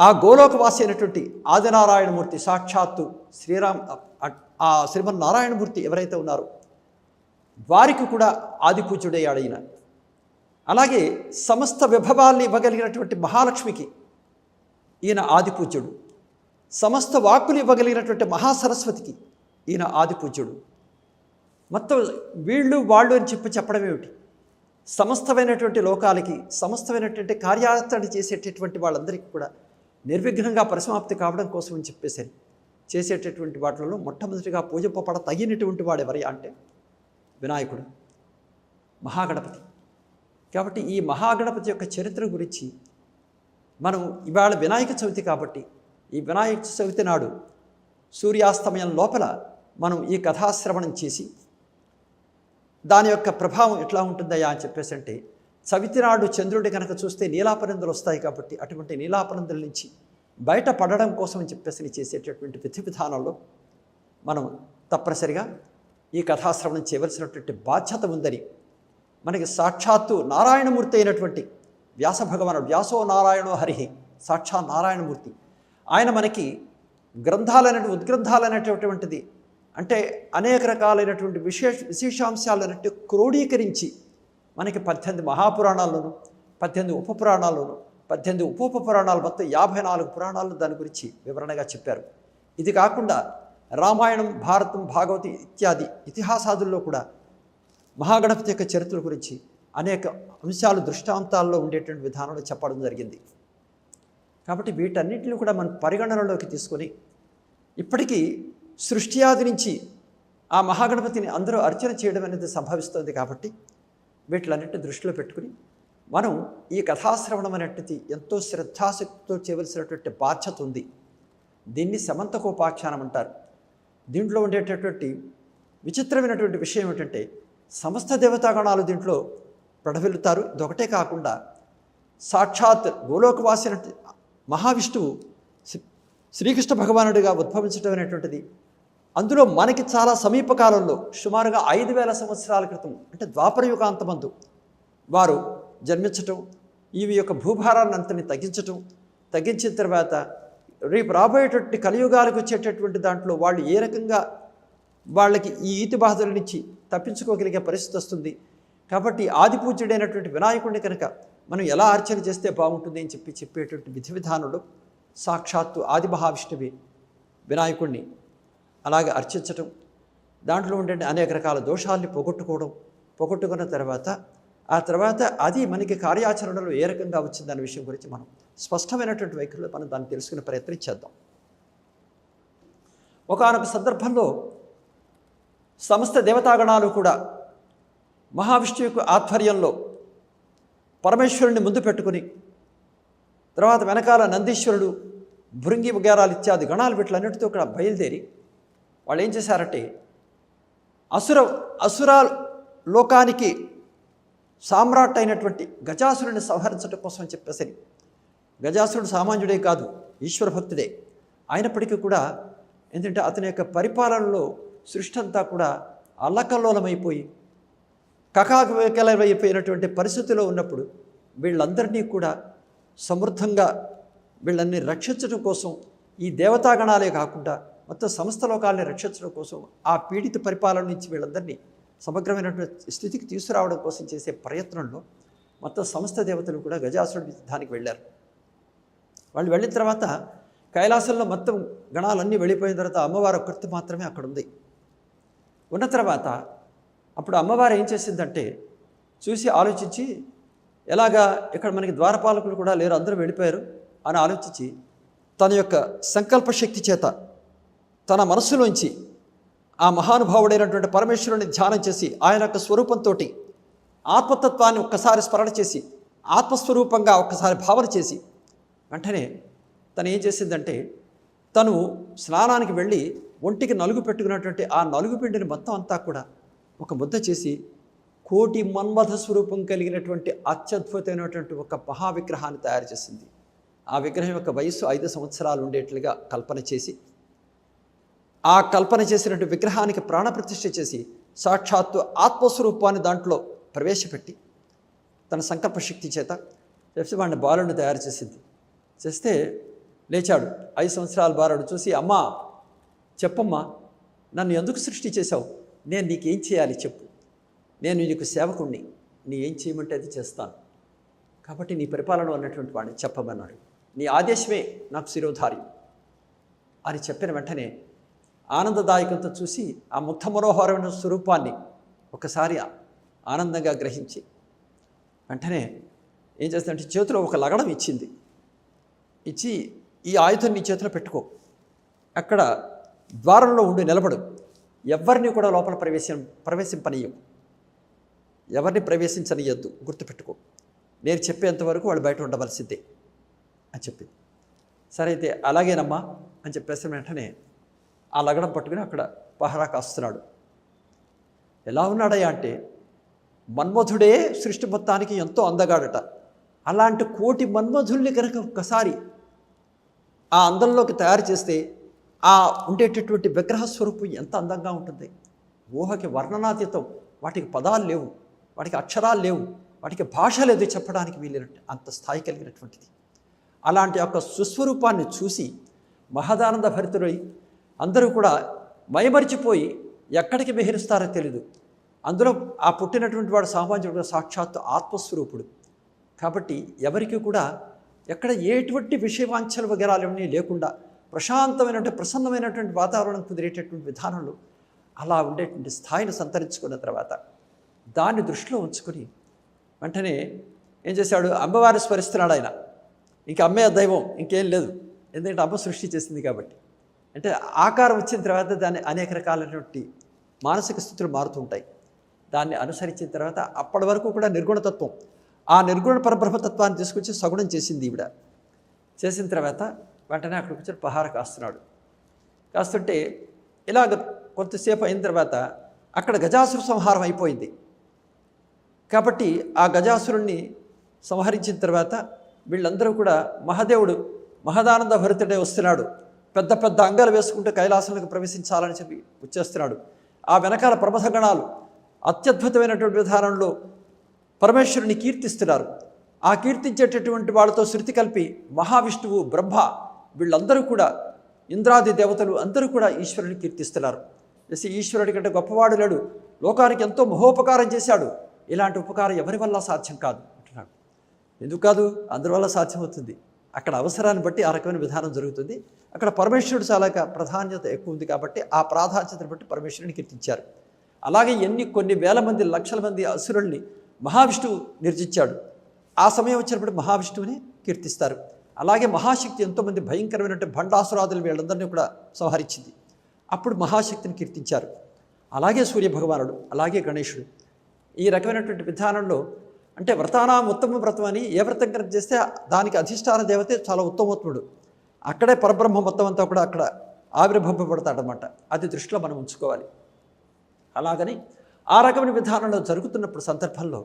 ఆ గోలోకవాసి అయినటువంటి ఆదినారాయణమూర్తి సాక్షాత్తు ఆ శ్రీమన్నారాయణమూర్తి ఎవరైతే ఉన్నారో వారికి కూడా ఆదిపూజ్యుడయ్యాడు ఈయన. అలాగే సమస్త విభవాల్ని ఇవ్వగలిగినటువంటి మహాలక్ష్మికి ఈయన ఆదిపూజ్యుడు. సమస్త వాక్కులు ఇవ్వగలిగినటువంటి మహాసరస్వతికి ఈయన ఆదిపూజ్యుడు. మొత్తం వీళ్ళు వాళ్ళు అని చెప్పడం ఏమిటి? సమస్తమైనటువంటి లోకాలకి సమస్తమైనటువంటి కార్యాచరణ చేసేటటువంటి వాళ్ళందరికీ కూడా నిర్విఘ్నంగా పరిసమాప్తి కావడం కోసం అని చెప్పేసి చేసేటటువంటి వాటిలో మొట్టమొదటిగా పూజింపబడ తగినటువంటి వాడు ఎవరి అంటే వినాయకుడు, మహాగణపతి. కాబట్టి ఈ మహాగణపతి యొక్క చరిత్ర గురించి మనం ఇవాళ వినాయక చవితి కాబట్టి ఈ వినాయక చవితి నాడు సూర్యాస్తమయం లోపల మనం ఈ కథాశ్రవణం చేసి దాని యొక్క ప్రభావం ఎట్లా ఉంటుందయ్యా అని చెప్పేసి అంటే, చవితి నాడు చంద్రుడి కనుక చూస్తే నీలాపనందులు వస్తాయి కాబట్టి అటువంటి నీలాపనందుల నుంచి బయట పడడం కోసం అని చెప్పేసి చేసేటటువంటి విధి విధానంలో మనం తప్పనిసరిగా ఈ కథాశ్రవణం చేయవలసినటువంటి బాధ్యత ఉందని మనకి సాక్షాత్తు నారాయణమూర్తి అయినటువంటి వ్యాస భగవానుడు, వ్యాసో నారాయణో హరిహి, సాక్షాత్ నారాయణమూర్తి ఆయన మనకి ఉద్గ్రంథాలైనటువంటిది అంటే అనేక రకాలైనటువంటి విశేషాంశాలన్నిటి క్రోడీకరించి మనకి 18 మహాపురాణాల్లోనూ 18 ఉపపురాణాల్లోనూ 18 ఉపపురాణాలు మొత్తం 54 పురాణాలను దాని గురించి వివరణగా చెప్పారు. ఇది కాకుండా రామాయణం, భారతం, భాగవతి ఇత్యాది ఇతిహాసాదుల్లో కూడా మహాగణపతి యొక్క చరిత్ర గురించి అనేక అంశాలు దృష్టాంతాల్లో ఉండేటువంటి విధానంలో చెప్పడం జరిగింది. కాబట్టి వీటన్నిటిని కూడా మనం పరిగణనలోకి తీసుకొని ఇప్పటికీ సృష్టి ఆది నుంచి ఆ మహాగణపతిని అందరూ అర్చన చేయడం అనేది సంభవిస్తుంది. కాబట్టి వీటిలన్నింటినీ దృష్టిలో పెట్టుకుని మనం ఈ కథాశ్రవణం అనేటిది ఎంతో శ్రద్ధాశక్తితో చేయవలసినటువంటి బాధ్యత ఉంది. దీన్ని సమంతకోపాఖ్యానం అంటారు. దీంట్లో ఉండేటటువంటి విచిత్రమైనటువంటి విషయం ఏమిటంటే సమస్త దేవతాగణాలు దీంట్లో ప్రడవిల్లుతారు. ఇదొకటే కాకుండా సాక్షాత్ గోలోకవాసి మహావిష్ణువు శ్రీకృష్ణ భగవానుడిగా ఉద్భవించడం అనేటువంటిది అందులో మనకి చాలా సమీప కాలంలో సుమారుగా 5000 సంవత్సరాల క్రితం అంటే ద్వాపరయుగాంతమందు వారు జన్మించటం, ఈ యొక్క భూభారాన్ని అంతని తగ్గించిన తర్వాత రేపు రాబోయేటువంటి కలియుగాలకు వచ్చేటటువంటి దాంట్లో వాళ్ళు ఏ రకంగా వాళ్ళకి ఈ ఈతి బాధల నుంచి తప్పించుకోగలిగే పరిస్థితి వస్తుంది. కాబట్టి ఆదిపూజ్యుడైనటువంటి వినాయకుడిని కనుక మనం ఎలా అర్చన చేస్తే బాగుంటుంది అని చెప్పేటువంటి విధి విధానంలో సాక్షాత్తు ఆది మహావిష్ణువి వినాయకుడిని అలాగే అర్చించటం, దాంట్లో ఉండే అనేక రకాల దోషాల్ని పోగొట్టుకున్న తర్వాత ఆ తర్వాత అది మనకి కార్యాచరణలో ఏ రకంగా వచ్చిందనే విషయం గురించి మనం స్పష్టమైనటువంటి వైఖరిలో మనం దాన్ని తెలుసుకునే ప్రయత్నం చేద్దాం. ఒకానొక సందర్భంలో సమస్త దేవతాగణాలు కూడా మహావిష్ణువుకు ఆధ్వర్యంలో పరమేశ్వరుని ముందు పెట్టుకుని తర్వాత వెనకాల నందీశ్వరుడు, భృంగి వగేరాలు ఇత్యాది గణాలు వీటిలన్నిటితో కూడా బయలుదేరి వాళ్ళు ఏం చేశారంటే అసుర లోకానికి సామ్రాట్ అయినటువంటి గజాసురుని సంహరించడం కోసం చెప్పేసి, గజాసురుడు సామాన్యుడే కాదు, ఈశ్వర భక్తుడే అయినప్పటికీ కూడా ఏంటంటే అతని యొక్క పరిపాలనలో సృష్టి అంతా కూడా అల్లకల్లోలమైపోయి కకాకలమైపోయినటువంటి పరిస్థితిలో ఉన్నప్పుడు వీళ్ళందరినీ కూడా సమృద్ధంగా వీళ్ళని రక్షించడం కోసం ఈ దేవతాగణాలే కాకుండా మొత్తం సమస్త లోకాలని రక్షించడం కోసం ఆ పీడిత పరిపాలన నుంచి వీళ్ళందరినీ సమగ్రమైనటువంటి స్థితికి తీసుకురావడం కోసం చేసే ప్రయత్నంలో మొత్తం సమస్త దేవతలు కూడా గజాసురుడి యుద్ధానికి వెళ్ళారు. వాళ్ళు వెళ్ళిన తర్వాత కైలాసంలో మొత్తం గణాలన్నీ వెళ్ళిపోయిన తర్వాత అమ్మవారు ఒక్కటి మాత్రమే అక్కడ ఉంది. ఉన్న తర్వాత అప్పుడు అమ్మవారు ఏం చేసిందంటే చూసి ఆలోచించి ఎలాగా ఇక్కడ మనకి ద్వారపాలకులు కూడా లేరు, అందరూ వెళ్ళిపోయారు అని ఆలోచించి తన యొక్క సంకల్ప శక్తి చేత తన మనస్సులోంచి ఆ మహానుభావుడైనటువంటి పరమేశ్వరుని ధ్యానం చేసి ఆయన యొక్క స్వరూపంతో ఆత్మతత్వాన్ని ఒక్కసారి స్మరణ చేసి ఆత్మస్వరూపంగా ఒక్కసారి భావన చేసి వెంటనే తను ఏం చేసిందంటే తను స్నానానికి వెళ్ళి ఒంటికి నలుగు పెట్టుకున్నటువంటి ఆ నలుగు పిండిని మొత్తం అంతా కూడా ఒక ముద్ద చేసి కోటి మన్మథ స్వరూపం కలిగినటువంటి అత్యద్భుతమైనటువంటి ఒక మహావిగ్రహాన్ని తయారు చేసింది. ఆ విగ్రహం యొక్క వయస్సు 5 సంవత్సరాలు ఉండేట్లుగా కల్పన చేసి ఆ కల్పన చేసినటువంటి విగ్రహానికి ప్రాణప్రతిష్ఠ చేసి సాక్షాత్తు ఆత్మస్వరూపాన్ని దాంట్లో ప్రవేశపెట్టి తన సంకల్పశక్తి చేత చెప్పి వాడిని బాలుని తయారు చేసింది. చేస్తే లేచాడు. 5 సంవత్సరాల బాలుడు చూసి, అమ్మా చెప్పమ్మా, నన్ను ఎందుకు సృష్టి చేశావు? నేను నీకేం చేయాలి చెప్పు, నేను నీకు సేవకుణ్ణి, నీ ఏం చేయమంటే అది చేస్తాను, కాబట్టి నీ పరిపాలన అన్నటువంటి వాడిని చెప్పమన్నాడు. నీ ఆదేశమే నాకు శిరోధార్యం అని చెప్పిన వెంటనే ఆనందదాయకంతో చూసి ఆ ముగ్ధ మనోహరమైన స్వరూపాన్ని ఒకసారి ఆనందంగా గ్రహించి వెంటనే ఏం చేస్తుందంటే చేతిలో ఒక లగడం ఇచ్చింది. ఇచ్చి, ఈ ఆయుధం నీ చేతిలో పెట్టుకో, అక్కడ ద్వారంలో ఉండి నిలబడు, ఎవరిని కూడా లోపల ప్రవేశింపనీయవు, ఎవరిని ప్రవేశించనియద్దు, గుర్తుపెట్టుకో, నేను చెప్పేంతవరకు వాళ్ళు బయట ఉండవలసిందే అని చెప్పింది. సరే అయితే అలాగేనమ్మా అని చెప్పేసిన వెంటనే ఆ లగడం పట్టుకుని అక్కడ పహరా కాస్తున్నాడు. ఎలా ఉన్నాడయ్యా అంటే మన్మధుడే సృష్టి మొత్తానికి ఎంతో అందగాడట. అలాంటి కోటి మన్మధుల్ని కనుక ఒక్కసారి ఆ అందంలోకి తయారు చేస్తే ఆ ఉండేటటువంటి విగ్రహ స్వరూపం ఎంత అందంగా ఉంటుంది. ఊహకి వర్ణనాతీతం, వాటికి పదాలు లేవు, వాటికి అక్షరాలు లేవు, వాటికి భాష లేదు చెప్పడానికి వీలైనట్టు అంత స్థాయి కలిగినటువంటిది. అలాంటి యొక్క సుస్వరూపాన్ని చూసి మహదానంద భరితుడై అందరూ కూడా మైమరిచిపోయి ఎక్కడికి విహరిస్తారో తెలీదు. అందులో ఆ పుట్టినటువంటి వాడు సామాన్యుడు సాక్షాత్తు ఆత్మస్వరూపుడు కాబట్టి ఎవరికి కూడా ఎక్కడ ఎటువంటి విషయవాంఛలు వగరాలన్నీ లేకుండా ప్రసన్నమైనటువంటి వాతావరణం కుదిరేటటువంటి విధానంలో అలా ఉండేటువంటి స్థాయిని సంతరించుకున్న తర్వాత దాన్ని దృష్టిలో ఉంచుకొని వెంటనే ఏం చేశాడు, అమ్మవారిని స్మరిస్తున్నాడు ఆయన. ఇంకా అమ్మే దైవం, ఇంకేం లేదు, ఎందుకంటే అమ్మ సృష్టి చేసింది కాబట్టి. అంటే ఆకారం వచ్చిన తర్వాత దాన్ని అనేక రకాలైనటువంటి మానసిక స్థితులు మారుతుంటాయి. దాన్ని అనుసరించిన తర్వాత అప్పటి వరకు కూడా నిర్గుణతత్వం, ఆ నిర్గుణ పరబ్రహ్మతత్వాన్ని తీసుకొచ్చి సగుణం చేసింది ఈవిడ. చేసిన తర్వాత వెంటనే అక్కడికి వచ్చి పహార కాస్తున్నాడు. కాస్తుంటే ఇలాగ కొంతసేపు అయిన తర్వాత అక్కడ గజాసుర సంహారం అయిపోయింది. కాబట్టి ఆ గజాసురుణ్ణి సంహరించిన తర్వాత వీళ్ళందరూ కూడా మహాదేవుడు మహదానంద భరితుడే వస్తున్నాడు, పెద్ద పెద్ద అంగాలు వేసుకుంటూ కైలాసంలోకి ప్రవేశించాలని చెప్పి వచ్చేస్తున్నాడు. ఆ వెనకాల ప్రమథగణాలు అత్యద్భుతమైనటువంటి విధానంలో పరమేశ్వరుని కీర్తిస్తున్నారు. ఆ కీర్తించేటటువంటి వాళ్ళతో శృతి కలిపి మహావిష్ణువు, బ్రహ్మ వీళ్ళందరూ కూడా, ఇంద్రాది దేవతలు అందరూ కూడా ఈశ్వరుని కీర్తిస్తున్నారు. ఈశ్వరుడి కంటే గొప్పవాడు లేడు, లోకానికి ఎంతో మహోపకారం చేశాడు, ఇలాంటి ఉపకారం ఎవరి వల్ల సాధ్యం కాదు అంటున్నాడు. ఎందుకు కాదు, అందరి వల్ల సాధ్యమవుతుంది. అక్కడ అవసరాన్ని బట్టి ఆ రకమైన విధానం జరుగుతుంది. అక్కడ పరమేశ్వరుడు చాలా ప్రాధాన్యత ఎక్కువ ఉంది కాబట్టి ఆ ప్రాధాన్యతను బట్టి పరమేశ్వరుని కీర్తించారు. అలాగే కొన్ని వేల మంది, లక్షల మంది అసురుల్ని మహావిష్ణువు నిర్జించాడు. ఆ సమయం వచ్చినప్పుడు మహావిష్ణువుని కీర్తిస్తారు. అలాగే మహాశక్తి ఎంతోమంది భయంకరమైనటువంటి భండాసురాదులు వీళ్ళందరినీ కూడా సంహరించింది. అప్పుడు మహాశక్తిని కీర్తించారు. అలాగే సూర్యభగవానుడు, అలాగే గణేశుడు. ఈ రకమైనటువంటి విధానంలో అంటే వ్రతానాం ఉత్తమ వ్రతం అని ఏ వ్రతం కనుక చేస్తే దానికి అధిష్టాన దేవతే చాలా ఉత్తమోత్తముడు. అక్కడే పరబ్రహ్మ మొత్తం అంతా కూడా అక్కడ ఆవిర్భవింపబడతాడనమాట. అది దృష్టిలో మనం ఉంచుకోవాలి. అలాగని ఆ రకమైన విధానంలో జరుగుతున్నప్పుడు సందర్భంలో